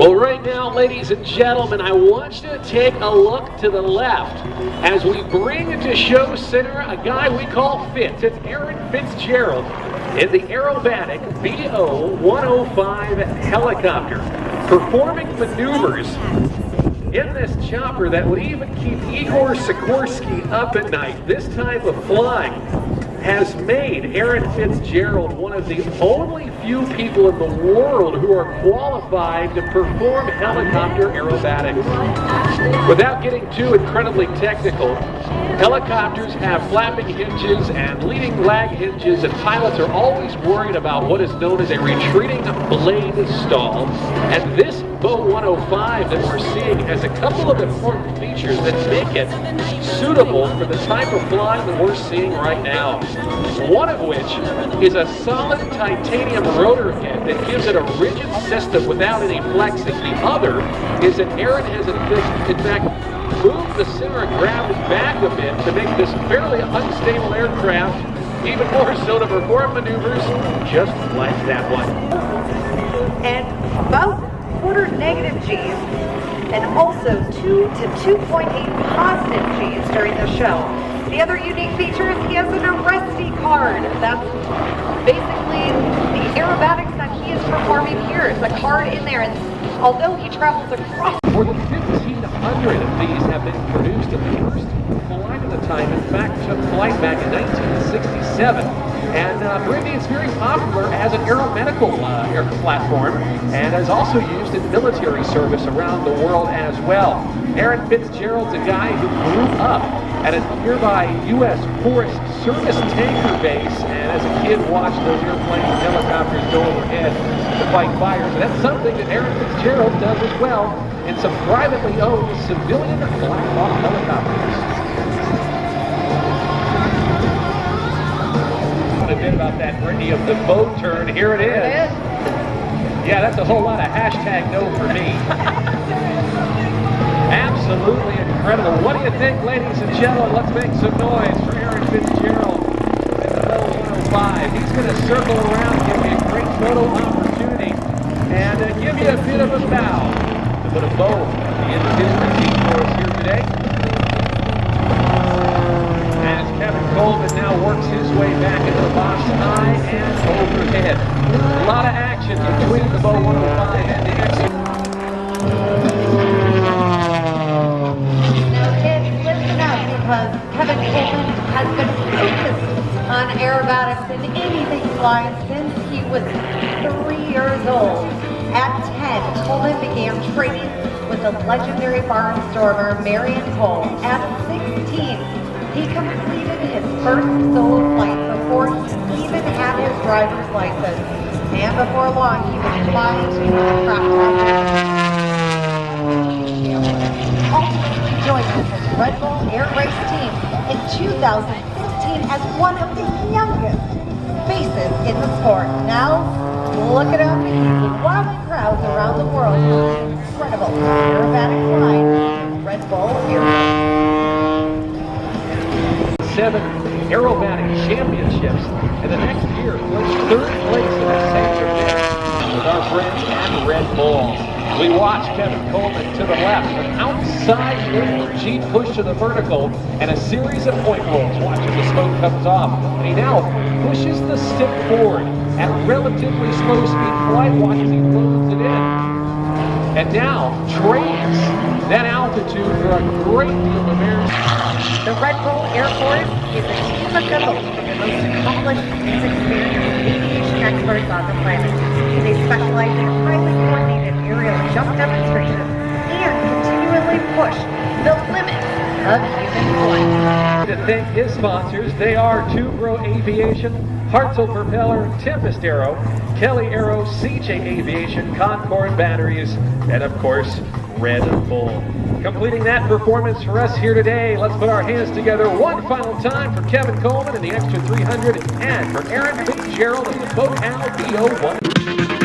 Well, right now, ladies and gentlemen, I want you to take a look to the left as we bring to show center a guy we call Fitz. It's Aaron Fitzgerald in the aerobatic BO-105 helicopter, performing maneuvers in this chopper that would even keep Igor Sikorsky up at night. This type of flying has made Aaron Fitzgerald one of the only few people in the world who are qualified to perform helicopter aerobatics. Without getting too incredibly technical, helicopters have flapping hinges and leading lag hinges, and pilots are always worried about what is known as a retreating blade stall. And this BO-105 that we're seeing has a couple of important features that make it suitable for the type of flying that we're seeing right now. One of which is a solid titanium rotor head that gives it a rigid system without any flexing. The other is that Aaron has in fact moved the center of gravity back a bit to make this fairly unstable aircraft even more so to perform maneuvers just like that one. And about quarter negative G's and also 2 to 2.8 positive G's during the show. The other unique feature is he has an arrestee card. That's basically the aerobatics that he is performing here. It's a card in there, and although he travels across... More than 1,500 of these have been produced in the first flight of the time. In fact, took flight back in 1967. And Brittany is very popular as an aeromedical air platform and is also used in military service around the world as well. Aaron Fitzgerald's a guy who grew up at a nearby U.S. Forest Service tanker base, and as a kid watched those airplanes and helicopters go overhead to fight fires. And that's something that Aaron Fitzgerald does as well in some privately owned civilian Black Hawk helicopters. A bit about that, Brittany, of the boat turn. Here it is. Yeah, that's a whole lot of hashtag no for me. Absolutely incredible. What do you think, ladies and gentlemen? Let's make some noise for Aaron Fitzgerald in the BO-105. He's going to circle around, give you a great photo opportunity, and give you a bit of a bow to put a bow at the end of his routine for us here today. Coleman now works his way back into the box high and overhead. A lot of action between the BO-105 and the extra. Now kids, listen up, because Kevin Coleman has been focused on aerobatics and anything flying since he was 3 years old. At 10, Coleman began training with the legendary barnstormer Marion Cole. At 16, he completed his first solo flight before he even had his driver's license. And before long, he was flying to aircraft ultimately joined with his Red Bull Air Race team in 2016 as one of the youngest faces in the sport. Now, look at him, he's wowing crowds around the world with an incredible aerobatic flying in Red Bull Air Race. 7 aerobatic championships, and the next year placed 3rd place in that same event with our friends at Red Bull. We watch Kevin Coleman to the left, an outside lift G push to the vertical, and a series of point rolls. Watch as the smoke comes off, and he now pushes the stick forward at relatively slow speed flight. Watch as he loads it in, and now trades that altitude for a great deal of air. The Red Bull Air Force is a team of adults from the most accomplished and experienced aviation experts on the planet. They specialize in highly coordinated aerial jump demonstrations and continually push the limits of human flight. To thank his sponsors, they are Two-Bro Aviation, Hartzell Propeller, Tempest Aero, Kelly Aero, CJ Aviation, Concord Batteries, and of course, Red Bull. Completing that performance for us here today, let's put our hands together one final time for Kevin Coleman and the extra 300 and for Aaron Fitzgerald of the BO-105.